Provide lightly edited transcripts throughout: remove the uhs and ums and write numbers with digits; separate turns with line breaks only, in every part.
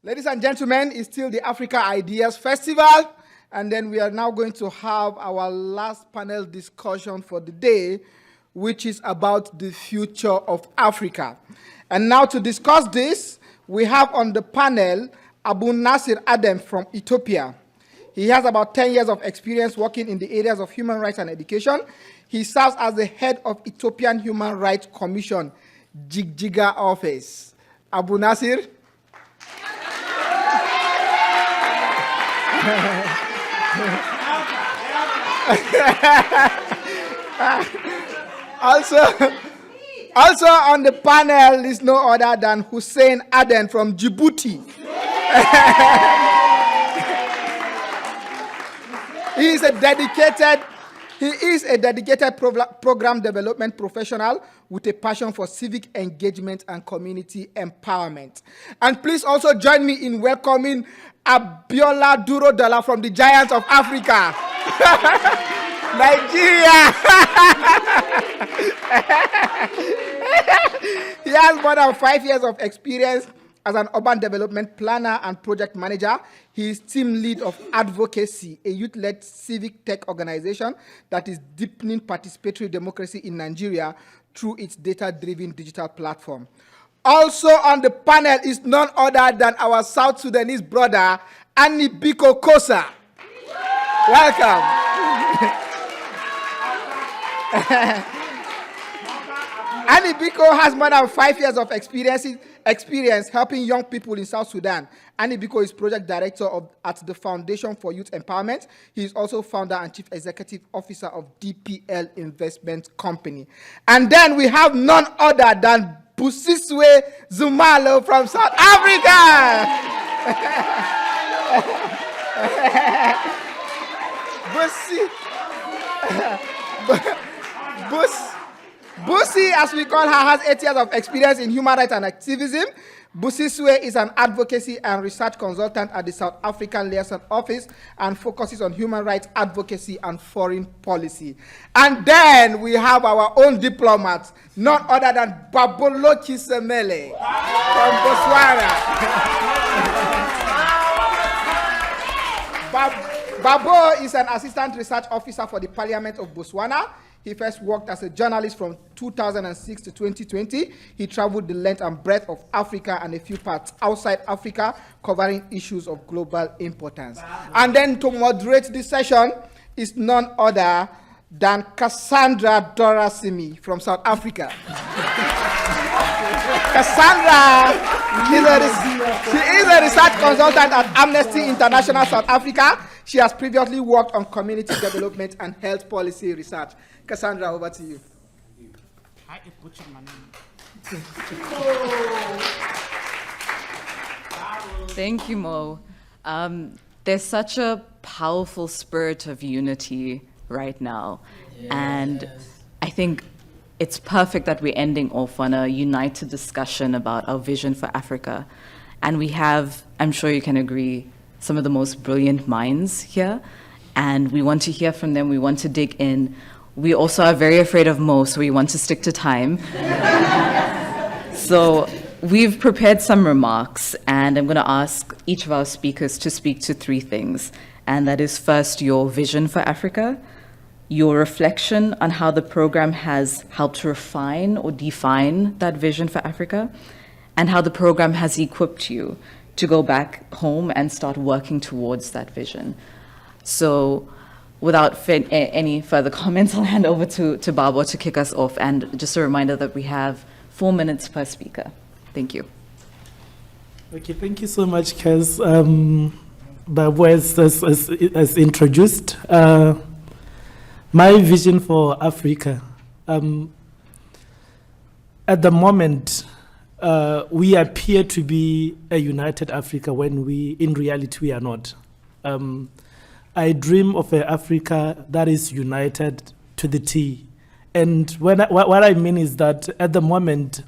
Ladies and gentlemen, it's still the Africa Ideas Festival, and then we are now going to have our last panel discussion for the day, which is about the future of Africa. And now to discuss this, we have on the panel Abu Nasir Adam from Ethiopia. He has about 10 years of experience working in the areas of human rights and education. He serves as the head of Ethiopian Human Rights Commission, Jigjiga office. Abu Nasir. Also on the panel is no other than Hussein Aden from Djibouti. He is a dedicated program development professional with a passion for civic engagement and community empowerment. And please also join me in welcoming Abiola Duro-Dala from the Giants of Africa, Nigeria. He has more than 5 years of experience as an urban development planner and project manager. He is team lead of Advocacy, a youth-led civic tech organization that is deepening participatory democracy in Nigeria through its data-driven digital platform. Also on the panel is none other than our South Sudanese brother, Annie Biko Kosa. Welcome. Annie Biko has more than 5 years of experience helping young people in South Sudan. Annie Biko is project director at the Foundation for Youth Empowerment. He is also founder and chief executive officer of DPL Investment Company. And then we have none other than Busiswe Zumalo from South Africa. Busi, as we call her, has 8 years of experience in human rights and activism. Busiswe is an advocacy and research consultant at the South African Liaison Office and focuses on human rights advocacy and foreign policy. And then we have our own diplomat, none other than Babolo Chisemele from Botswana. Babo is an assistant research officer for the Parliament of Botswana. He first worked as a journalist from 2006 to 2020. He traveled the length and breadth of Africa and a few parts outside Africa, covering issues of global importance. And then to moderate this session is none other than Cassandra Dorasimi from South Africa. Cassandra is a research consultant at Amnesty International South Africa. She has previously worked on community development and health policy research. Cassandra, over to you.
Thank you, Mo. There's such a powerful spirit of unity right now. Yes. And I think it's perfect that we're ending off on a united discussion about our vision for Africa. And we have, I'm sure you can agree, some of the most brilliant minds here. And we want to hear from them. We want to dig in. We also are very afraid of Mo, so we want to stick to time. So we've prepared some remarks, and I'm going to ask each of our speakers to speak to 3 things. And that is first, your vision for Africa, your reflection on how the program has helped to refine or define that vision for Africa, and how the program has equipped you to go back home and start working towards that vision. So without any further comments, I'll hand over to Babo to kick us off. And just a reminder that we have 4 minutes per speaker. Thank you.
Okay, thank you so much, Kaz. Babo has introduced my vision for Africa. At the moment, we appear to be a united Africa when in reality we are not. I dream of an Africa that is united to the T. And what I mean is that at the moment,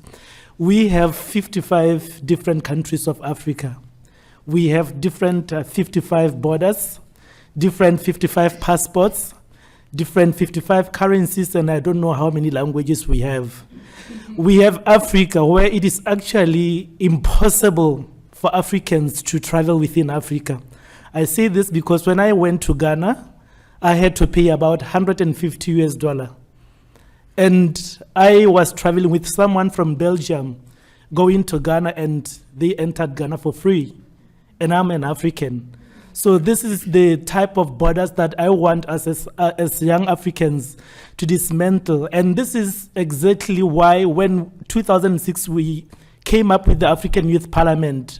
we have 55 different countries of Africa. We have different 55 borders, different 55 passports, different 55 currencies, and I don't know how many languages we have. We have Africa, where it is actually impossible for Africans to travel within Africa. I say this because when I went to Ghana, I had to pay about $150. And I was traveling with someone from Belgium going to Ghana, and they entered Ghana for free. And I'm an African. So this is the type of borders that I want us as young Africans to dismantle. And this is exactly why when 2006 we came up with the African Youth Parliament,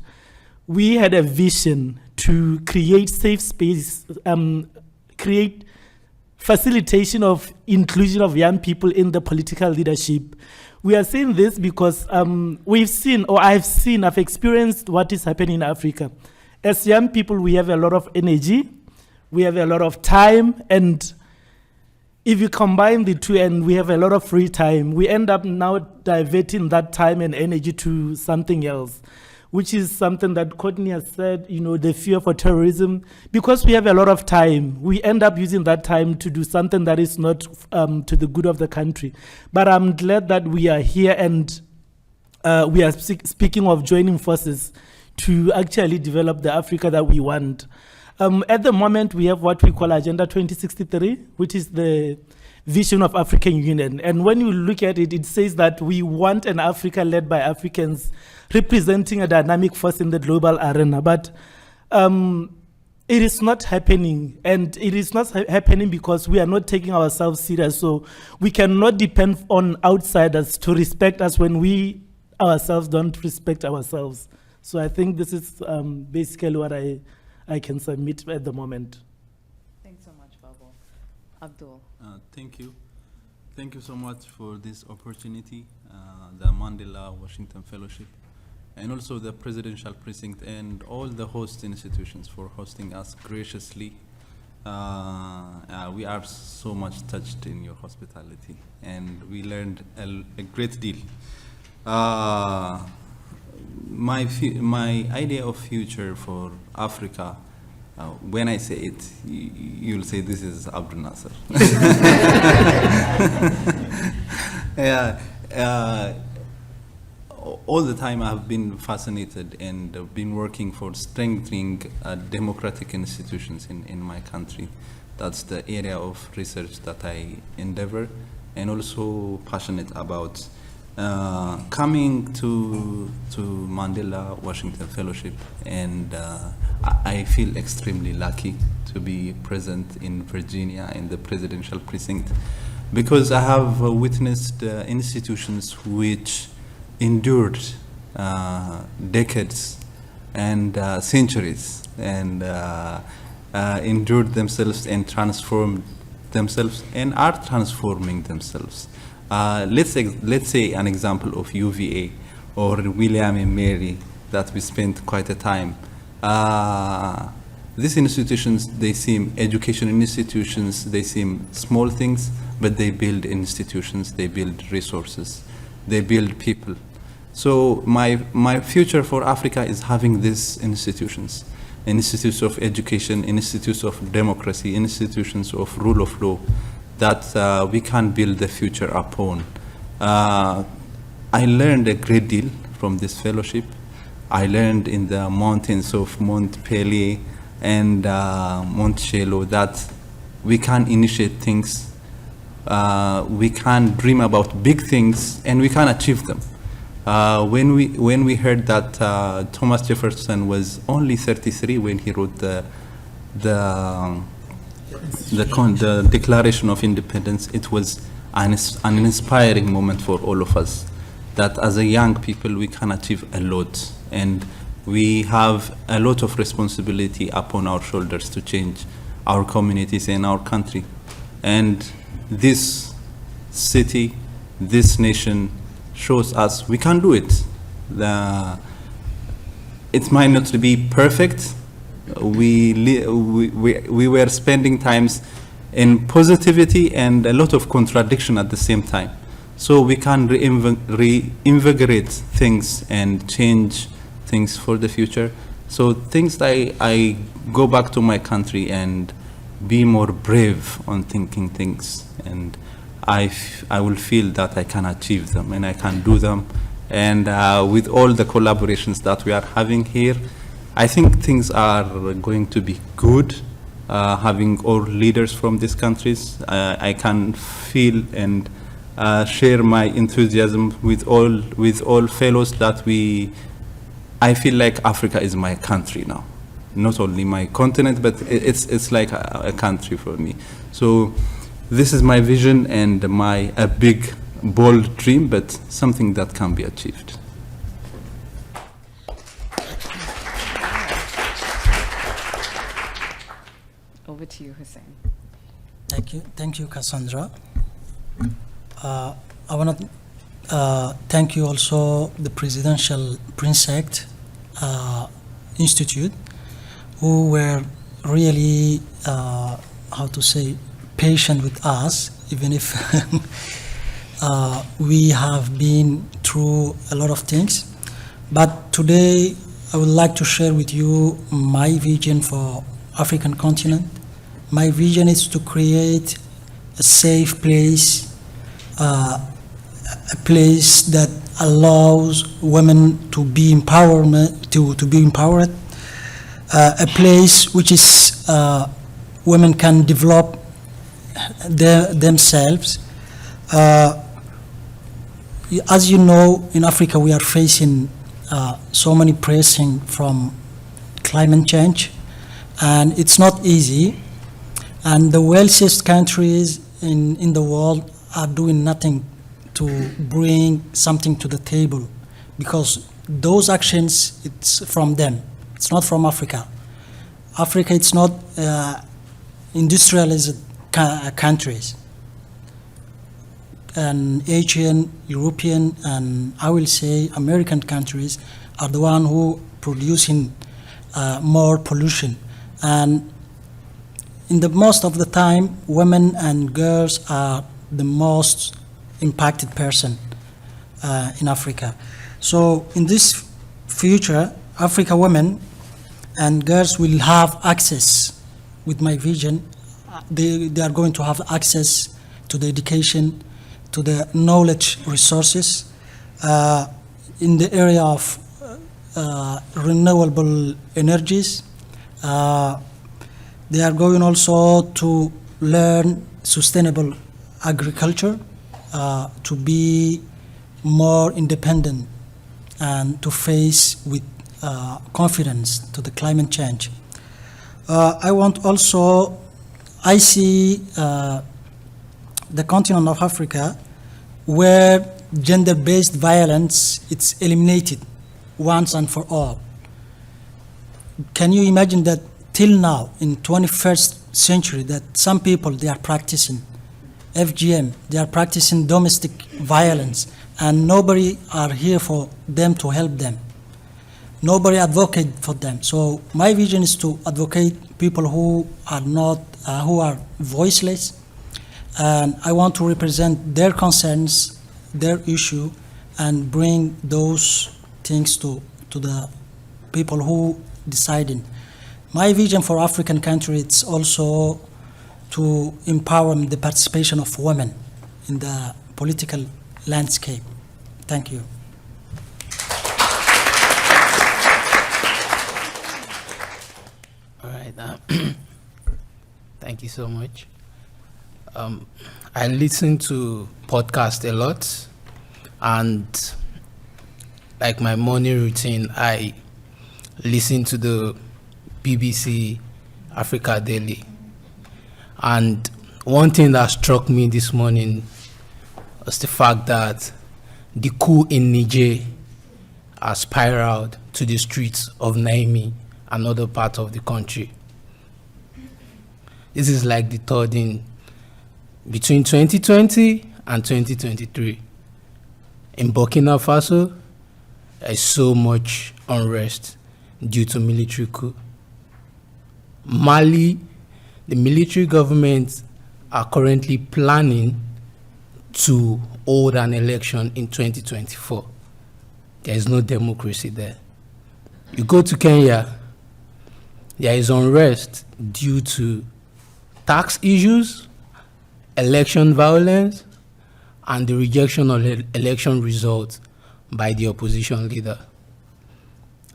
we had a vision to create safe space, create facilitation of inclusion of young people in the political leadership. We are saying this because I've experienced what is happening in Africa. As young people, we have a lot of energy, we have a lot of time, and if you combine the two and we have a lot of free time, we end up now diverting that time and energy to something else, which is something that Courtney has said, the fear for terrorism. Because we have a lot of time, we end up using that time to do something that is not to the good of the country. But I'm glad that we are here, and we are speaking of joining forces to actually develop the Africa that we want. At the moment, we have what we call Agenda 2063, which is the vision of African Union. And when you look at it, it says that we want an Africa led by Africans, representing a dynamic force in the global arena. But it is not happening. And it is not happening because we are not taking ourselves serious. So we cannot depend on outsiders to respect us when we ourselves don't respect ourselves. So I think this is basically what I can submit at the moment.
Thanks so much, Babo. Abdul.
Thank you. Thank you so much for this opportunity, the Mandela Washington Fellowship, and also the Presidential Precinct and all the host institutions for hosting us graciously. We are so much touched in your hospitality, and we learned a great deal. My idea of future for Africa, when I say it, you'll say this is Abdul Nasser. Yeah, all the time I've been fascinated and been working for strengthening democratic institutions in my country. That's the area of research that I endeavor and also passionate about. Coming to Mandela Washington Fellowship, and I feel extremely lucky to be present in Virginia in the Presidential Precinct, because I have witnessed institutions which endured decades and centuries, and endured themselves and transformed themselves and are transforming themselves. Let's say an example of UVA or William and Mary that we spent quite a time. These institutions, they seem education institutions, they seem small things, but they build institutions, they build resources, they build people. So my future for Africa is having these institutions of education, institutes of democracy, institutions of rule of law, that we can build the future upon. I learned a great deal from this fellowship. I learned in the mountains of Mont Pelée and Mont Shelo that we can initiate things, we can dream about big things, and we can achieve them. When we heard that Thomas Jefferson was only 33 when he wrote the Declaration of Independence, it was an inspiring moment for all of us, that as a young people we can achieve a lot, and we have a lot of responsibility upon our shoulders to change our communities and our country. And this city, this nation shows us we can do it. It might not be perfect. We were spending times in positivity and a lot of contradiction at the same time. So we can reinvigorate things and change things for the future. So things that I go back to my country and be more brave on thinking things, and I will feel that I can achieve them and I can do them, And with all the collaborations that we are having here, I think things are going to be good. Having all leaders from these countries, I can feel and share my enthusiasm with all fellows that I feel like Africa is my country now, not only my continent, but it's like a country for me. So this is my vision and a big, bold dream, but something that can be achieved.
Over to you, Hussein.
Thank you, Cassandra. I want to thank you also the Presidential Precinct Institute, who were really, patient with us, even if we have been through a lot of things. But today, I would like to share with you my vision for African continent. My vision is to create a safe place, a place that allows women to be empowered, a place which is women can develop themselves. As you know, in Africa we are facing so many pressing from climate change, and it's not easy. And the wealthiest countries in the world are doing nothing to bring something to the table, because those actions, it's from them. It's not from Africa. Africa, it's not industrialized countries. And Asian, European, and I will say American countries are the one who producing more pollution. And in the most of the time, women and girls are the most impacted person in Africa. So in this future, Africa women and girls will have access, with my vision, they are going to have access to the education, to the knowledge resources, in the area of renewable energies. They are going also to learn sustainable agriculture, to be more independent and to face with confidence to the climate change. I see the continent of Africa where gender-based violence it's eliminated once and for all. Can you imagine that till now, in 21st century, that some people, they are practicing FGM, they are practicing domestic violence, and nobody are here for them to help them. Nobody advocate for them. So my vision is to advocate people who are not, who are voiceless, and I want to represent their concerns, their issue, and bring those things to the people who deciding. My vision for African country is also to empower the participation of women in the political landscape. Thank you.
All right. Thank you so much. I listen to podcasts a lot, and like my morning routine, I listen to the BBC Africa Daily. And one thing that struck me this morning was the fact that the coup in Niger has spiraled to the streets of Niamey and other parts of the country. This is like the third in between 2020 and 2023. In Burkina Faso, there is so much unrest due to military coup. Mali, the military government are currently planning to hold an election in 2024. There is no democracy there. You go to Kenya, there is unrest due to tax issues, election violence, and the rejection of election results by the opposition leader.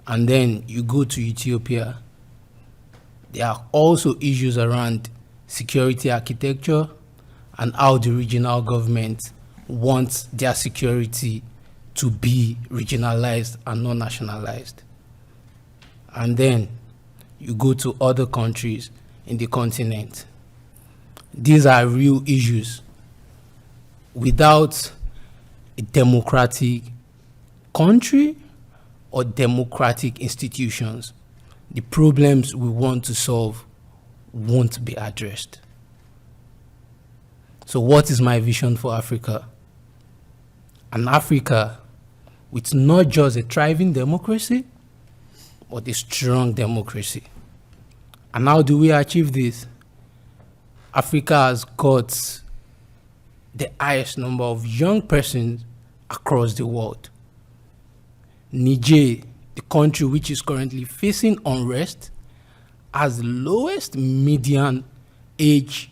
And then you go to Ethiopia, there are also issues around security architecture and how the regional government wants their security to be regionalized and not nationalized. And then you go to other countries in the continent. These are real issues. Without a democratic country or democratic institutions, the problems we want to solve won't be addressed. So what is my vision for Africa? An Africa with not just a thriving democracy, but a strong democracy. And how do we achieve this? Africa has got the highest number of young persons across the world. Niger, the country which is currently facing unrest, has the lowest median age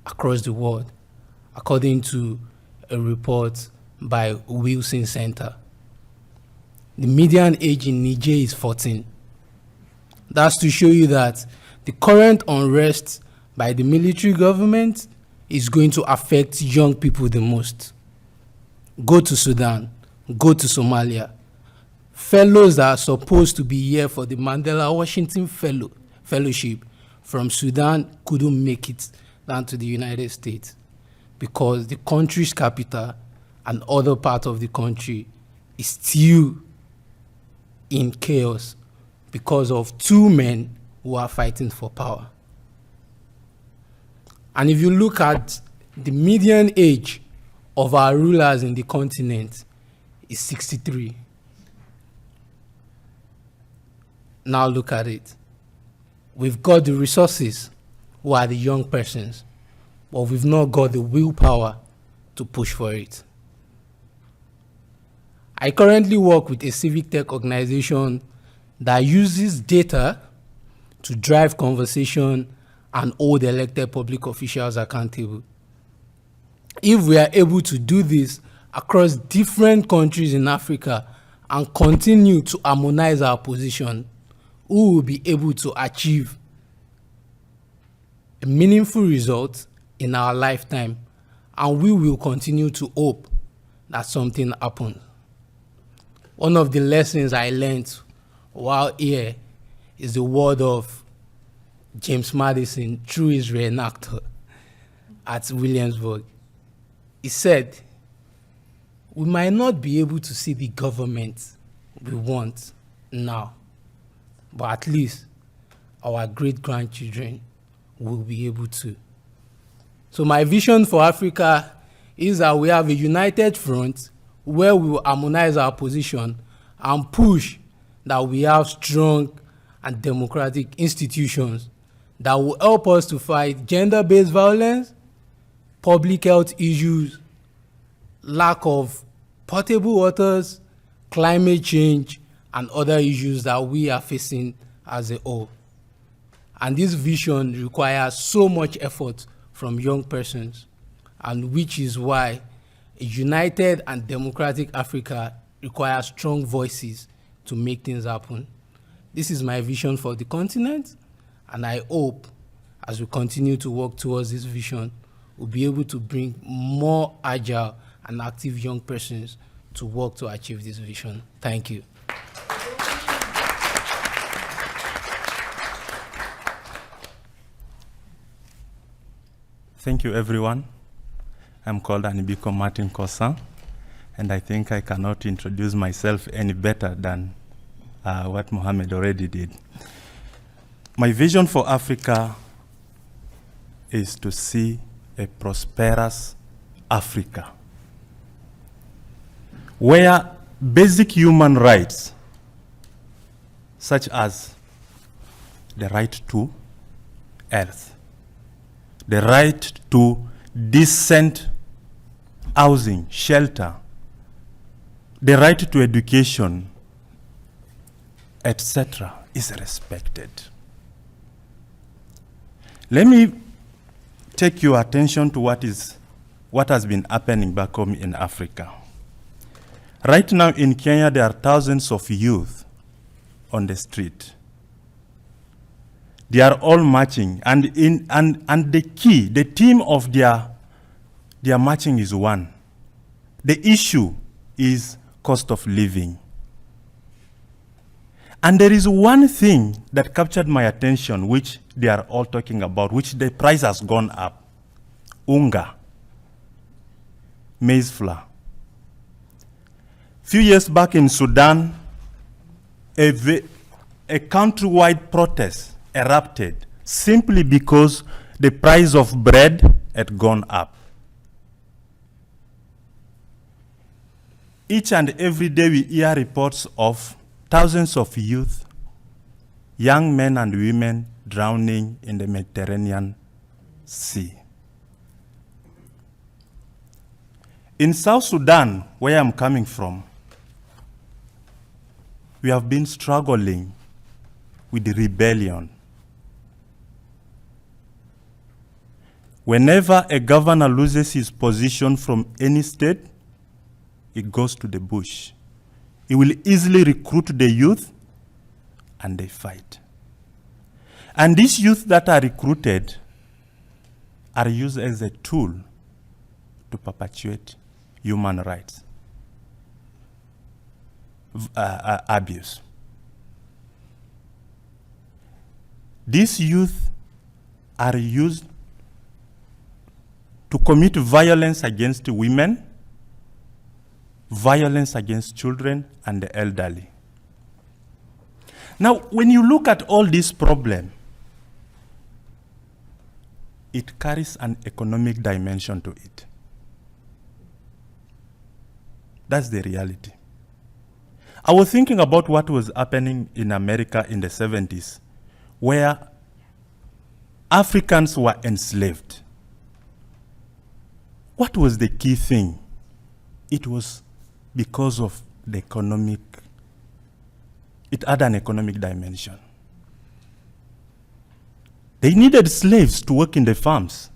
across the world, according to a report by Wilson Center. The median age in Niger is 14. That's to show you that the current unrest by the military government is going to affect young people the most. Go to Sudan, go to Somalia. Fellows that are supposed to be here for the Mandela Washington Fellowship from Sudan couldn't make it down to the United States because the country's capital and other parts of the country is still in chaos because of two men who are fighting for power. And if you look at the median age of our rulers in the continent, is 63. Now look at it. We've got the resources, who are the young persons, but we've not got the willpower to push for it. I currently work with a civic tech organization that uses data to drive conversation and hold elected public officials accountable. If we are able to do this across different countries in Africa and continue to harmonize our position, we will be able to achieve a meaningful result in our lifetime, and we will continue to hope that something happens. One of the lessons I learned while here is the word of James Madison through his reenactor at Williamsburg. He said, we might not be able to see the government we want now, but at least our great-grandchildren will be able to. So my vision for Africa is that we have a united front where we will harmonize our position and push that we have strong and democratic institutions that will help us to fight gender-based violence, public health issues, lack of potable waters, climate change, and other issues that we are facing as a whole. And this vision requires so much effort from young persons, and which is why a united and democratic Africa requires strong voices to make things happen. This is my vision for the continent, and I hope as we continue to work towards this vision, we'll be able to bring more agile and active young persons to work to achieve this vision. Thank you.
Thank you, everyone. I'm called Anibiko Martin Kosa, and I think I cannot introduce myself any better than what Mohammed already did. My vision for Africa is to see a prosperous Africa, where basic human rights, such as the right to health, the right to decent housing, shelter, the right to education, etc., is respected. Let me take your attention to what has been happening back home in Africa. Right now in Kenya, there are thousands of youth on the street. They are all marching, and the theme of their marching is one. The issue is cost of living. And there is one thing that captured my attention, which they are all talking about, which the price has gone up. Unga, maize flour. Few years back in Sudan, a countrywide protest erupted simply because the price of bread had gone up. Each and every day we hear reports of thousands of youth, young men and women drowning in the Mediterranean Sea. In South Sudan, where I'm coming from, we have been struggling with the rebellion. Whenever a governor loses his position from any state, he goes to the bush. He will easily recruit the youth and they fight. And these youth that are recruited are used as a tool to perpetuate human rights abuse. These youth are used to commit violence against women, violence against children and the elderly. Now, when you look at all this problem, it carries an economic dimension to it. That's the reality. I was thinking about what was happening in America in the 70s, where Africans were enslaved. What was the key thing? It was because of the economic, it had an economic dimension. They needed slaves to work in the farms.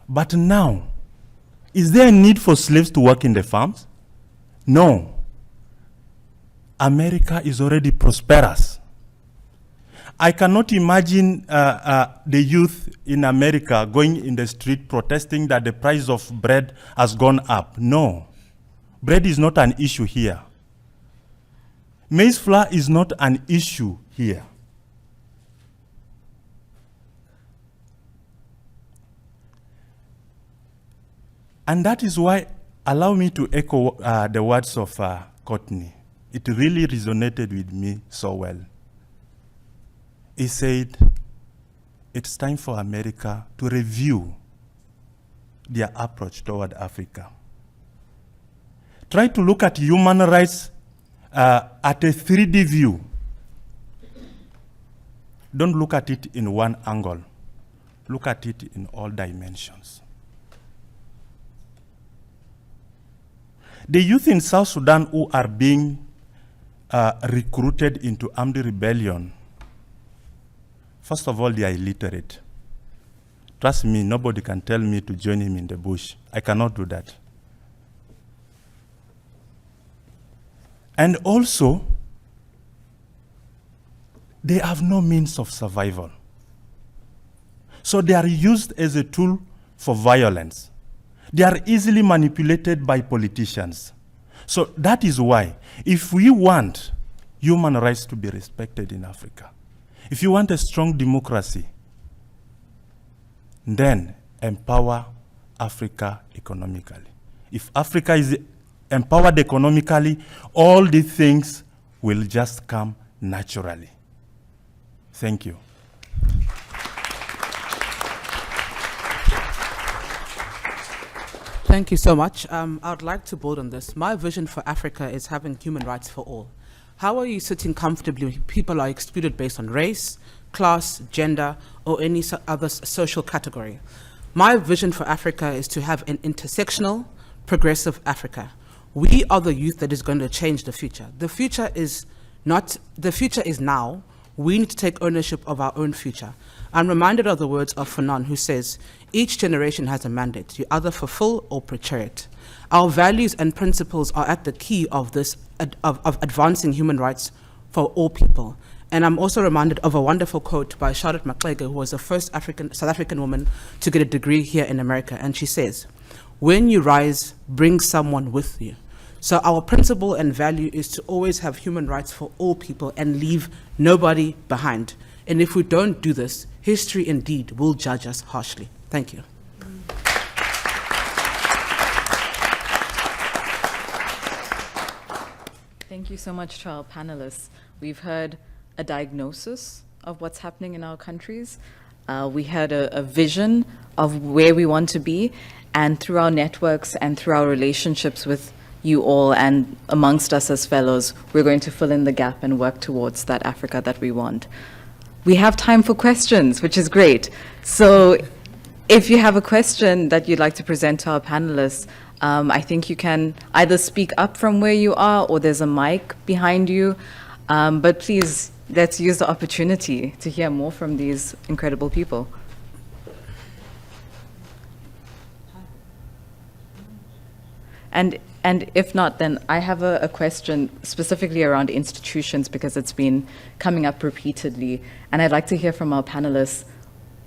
But now, is there a need for slaves to work in the farms? No. America is already prosperous. I cannot imagine the youth in America going in the street protesting that the price of bread has gone up. No. Bread is not an issue here. Maize flour is not an issue here. And that is why, allow me to echo the words of Courtney. It really resonated with me so well. He said, it's time for America to review their approach toward Africa. Try to look at human rights at a 3D view. Don't look at it in one angle. Look at it in all dimensions. The youth in South Sudan who are being recruited into armed rebellion, first of all, they are illiterate. Trust me, nobody can tell me to join him in the bush. I cannot do that. And also, they have no means of survival. So they are used as a tool for violence. They are easily manipulated by politicians. So that is why, if we want human rights to be respected in Africa, if you want a strong democracy, then empower Africa economically. If Africa is empowered economically, all these things will just come naturally. Thank you.
Thank you so much. I would like to build on this. My vision for Africa is having human rights for all. How are you sitting comfortably when people are excluded based on race, class, gender, or any other social category? My vision for Africa is to have an intersectional, progressive Africa. We are the youth that is going to change the future. The future is now. We need to take ownership of our own future. I'm reminded of the words of Fanon, who says, each generation has a mandate. You either fulfill or portray it. Our values and principles are at the key of this, of advancing human rights for all people. And I'm also reminded of a wonderful quote by Charlotte Maxege, who was the first South African woman to get a degree here in America. And she says, when you rise, bring someone with you. So our principle and value is to always have human rights for all people and leave nobody behind. And if we don't do this, history indeed will judge us harshly. Thank you.
Thank you so much to our panelists. We've heard a diagnosis of what's happening in our countries. We had a vision of where we want to be, and through our networks and through our relationships with you all and amongst us as fellows, we're going to fill in the gap and work towards that Africa that we want. We have time for questions, which is great. So if you have a question that you'd like to present to our panelists, I think you can either speak up from where you are or there's a mic behind you. But please, let's use the opportunity to hear more from these incredible people. And if not, then I have a question specifically around institutions, because it's been coming up repeatedly. And I'd like to hear from our panelists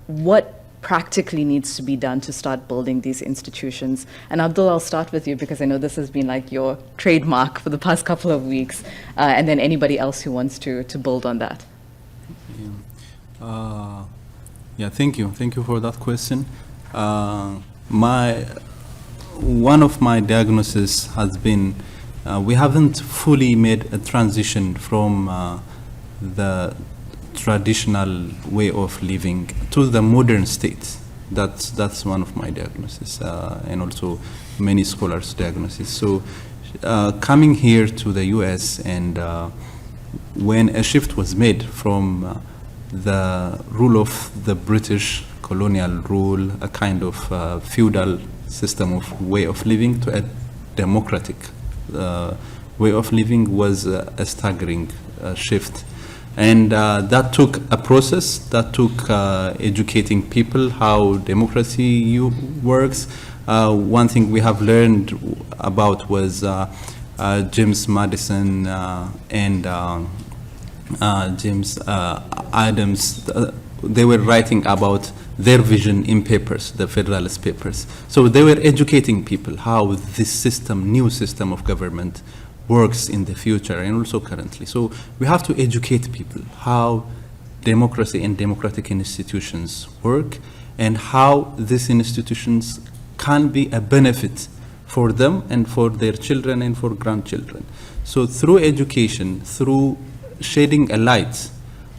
what practically needs to be done to start building these institutions. And Abdul, I'll start with you, because I know this has been like your trademark for the past couple of weeks. And then anybody else who wants to build on that.
Yeah, thank you. Thank you for that question. One of my diagnoses has been we haven't fully made a transition from the traditional way of living to the modern state. That's one of my diagnoses, and also many scholars' diagnoses. So coming here to the US, and when a shift was made from the rule of the British colonial rule, a kind of feudal system of way of living, to a democratic way of living, was a staggering shift. And that took a process, that took educating people how democracy works. One thing we have learned about was James Madison and James Adams. They were writing about their vision in papers, the Federalist Papers. So they were educating people how this system, new system of government, works in the future and also currently. So we have to educate people how democracy and democratic institutions work, and how these institutions can be a benefit for them and for their children and for grandchildren. So through education, through shedding a light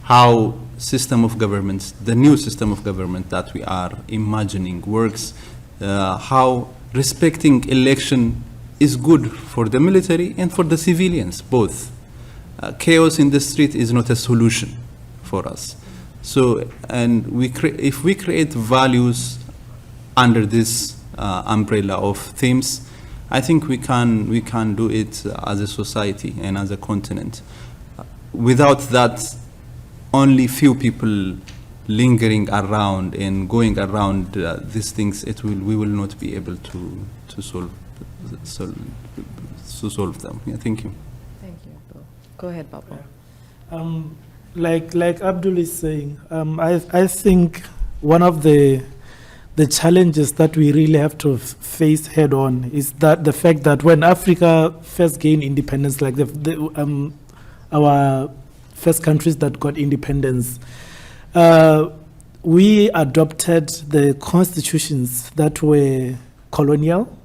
how system of government, the new system of government that we are imagining works, how respecting election is good for the military and for the civilians, both. Chaos in the street is not a solution for us. So, and if we create values under this umbrella of themes, I think we can do it as a society and as a continent. Without that, only few people lingering around and going around these things, we will not be able to solve them. Yeah, thank you.
Thank you, Abdul. Go ahead, Papa.
Like Abdul is saying, I think one of the challenges that we really have to face head on is that the fact that when Africa first gained independence, like our first countries that got independence, we adopted the constitutions that were colonial.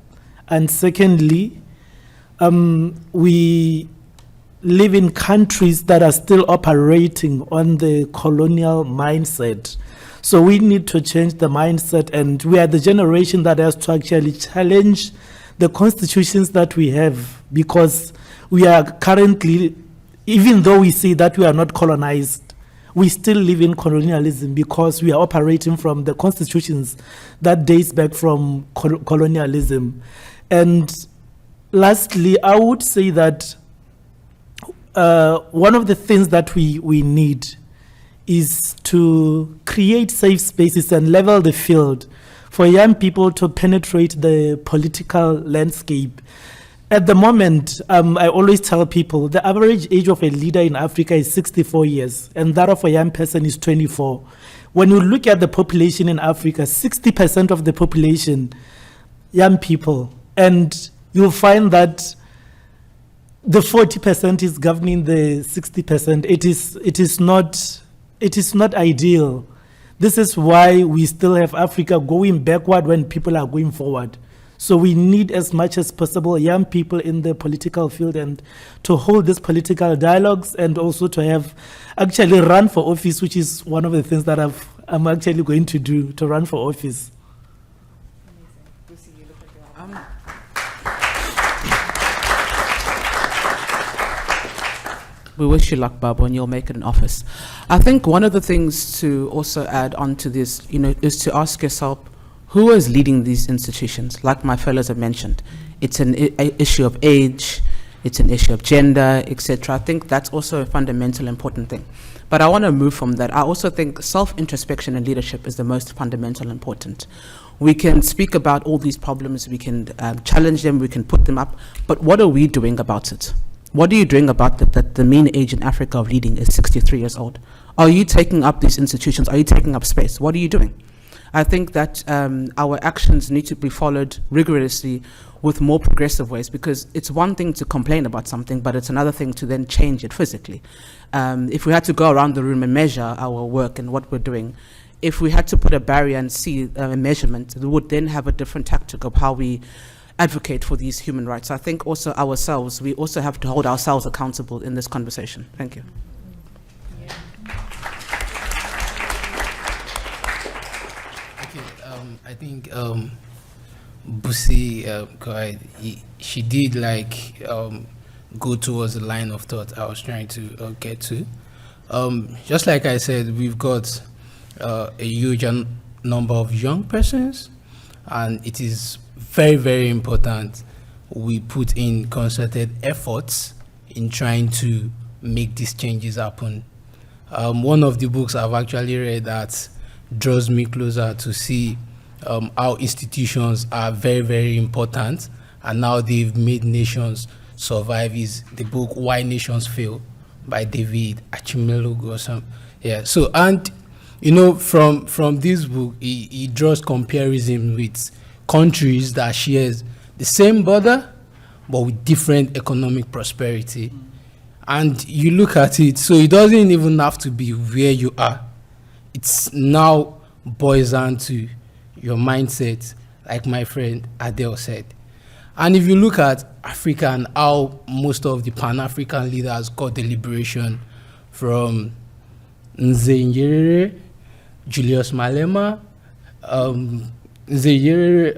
And secondly, we live in countries that are still operating on the colonial mindset. So we need to change the mindset, and we are the generation that has to actually challenge the constitutions that we have, because we are currently, even though we say that we are not colonized, we still live in colonialism because we are operating from the constitutions that dates back from colonialism. And lastly, I would say that one of the things that we need is to create safe spaces and level the field for young people to penetrate the political landscape. At the moment, I always tell people the average age of a leader in Africa is 64 years, and that of a young person is 24. When you look at the population in Africa, 60% of the population, young people, and you'll find that the 40% is governing the 60%. It is not ideal. This is why we still have Africa going backward when people are going forward. So we need as much as possible young people in the political field and to hold these political dialogues and also to have actually run for office, which is one of the things that I'm actually going to do, to run for office.
We wish you luck, Babu, and you'll make it in office. I think one of the things to also add on to this, is to ask yourself, who is leading these institutions? Like my fellows have mentioned, it's an issue of age, it's an issue of gender, etc. I think that's also a fundamental important thing. But I want to move from that. I also think self-introspection in leadership is the most fundamental important. We can speak about all these problems, we can challenge them, we can put them up, but what are we doing about it? What are you doing about that the mean age in Africa of leading is 63 years old? Are you taking up these institutions? Are you taking up space? What are you doing? I think that our actions need to be followed rigorously with more progressive ways, because it's one thing to complain about something, but it's another thing to then change it physically. If we had to go around the room and measure our work and what we're doing, if we had to put a barrier and see a measurement, we would then have a different tactic of how we advocate for these human rights. I think also ourselves, we also have to hold ourselves accountable in this conversation. Thank you.
I think Busi, she did go towards the line of thought I was trying to get to. Just like I said, we've got a huge number of young persons, and it is very, very important we put in concerted efforts in trying to make these changes happen. One of the books I've actually read that draws me closer to see how institutions are very, very important and how they've made nations survive is the book Why Nations Fail by David Achimelo. Yeah. So, and from this book, he draws comparison with countries that shares the same border but with different economic prosperity. And you look at it, so it doesn't even have to be where you are. It's now boils down to your mindset, like my friend Adele said. And if you look at Africa and how most of the Pan-African leaders got the liberation from Nze Nyerere, Julius Malema, Julius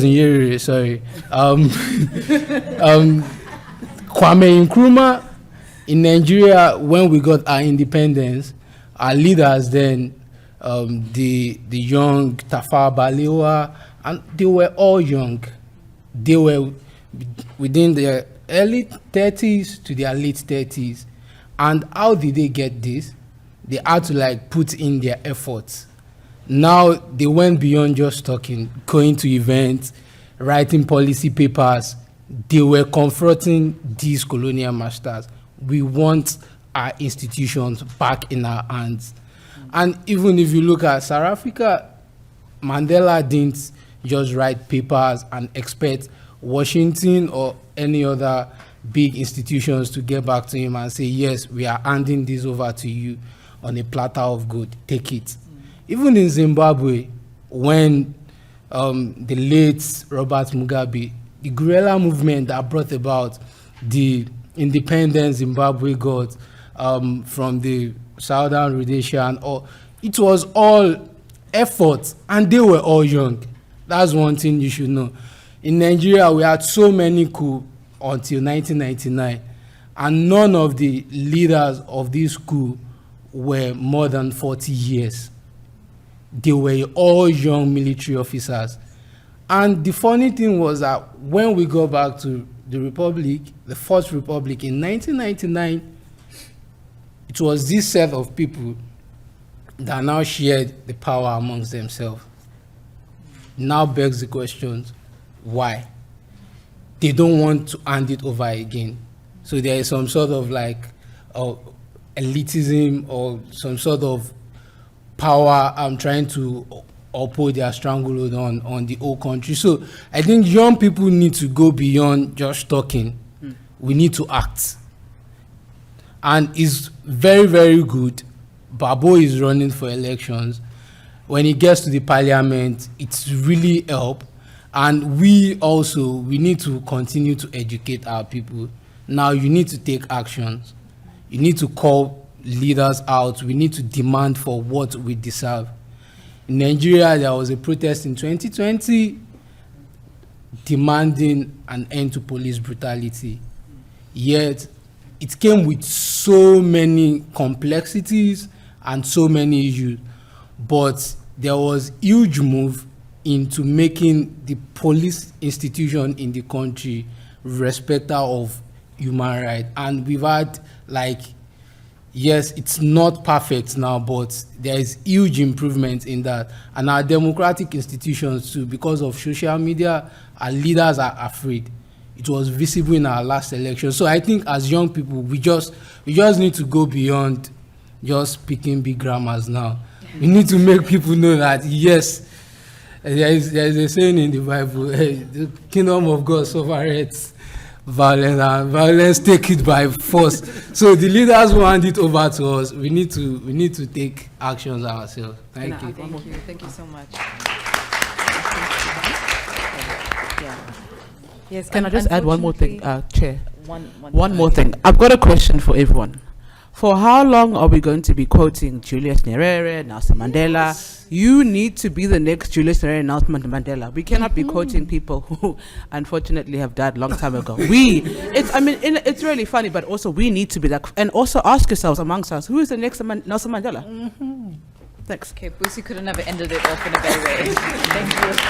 Nyerere, sorry, Kwame Nkrumah. In Nigeria, when we got our independence, our leaders then, the young Tafawa Balewa, and they were all young. They were within their early 30s to their late 30s. And how did they get this? They had to put in their efforts. Now they went beyond just talking, going to events, writing policy papers. They were confronting these colonial masters. We want our institutions back in our hands. And even if you look at South Africa, Mandela didn't just write papers and expect Washington or any other big institutions to get back to him and say, yes, we are handing this over to you on a platter of gold, take it. Even in Zimbabwe, when the late Robert Mugabe, the guerrilla movement that brought about the independence Zimbabwe got from the Southern Rhodesia, it was all effort, and they were all young. That's one thing you should know. In Nigeria, we had so many coups until 1999, and none of the leaders of this coup were more than 40 years. They were all young military officers. And the funny thing was that when we go back to the Republic, the First Republic in 1999, it was this set of people that now shared the power amongst themselves. Now begs the question, why? They don't want to hand it over again. So there is some sort of like elitism or some sort of power trying to uphold their stranglehold on the whole country. So I think young people need to go beyond just talking. We need to act. And it's very, very good. Babo is running for elections. When he gets to the parliament, it's really help. And we need to continue to educate our people. Now you need to take actions. You need to call leaders out. We need to demand for what we deserve. In Nigeria, there was a protest in 2020 demanding an end to police brutality. Yet, it came with so many complexities and so many issues. But there was huge move into making the police institution in the country respecter of human rights. And we've had, like, yes, it's not perfect now, but there is huge improvement in that. And our democratic institutions too, because of social media, our leaders are afraid. It was visible in our last election. So I think as young people, we just need to go beyond just speaking big grammars now. We need to make people know that, yes, there is a saying in the Bible, the kingdom of God suffereth violence, and violence take it by force. So the leaders who hand it over to us, we need to take actions ourselves. Thank you.
Thank you so much. Yes.
Can I just add one more thing, Chair?
One
more thing. I've got a question for everyone. For how long are we going to be quoting Julius Nyerere, Nelson Mandela? You need to be the next Julius Nyerere, Nelson Mandela. We cannot be quoting people who unfortunately have died a long time ago. It's really funny, but also we need to be that. And also ask yourselves amongst us, who is the next Nelson Mandela? Thanks.
Okay, Busi couldn't have ended it off in a better way. Thank you.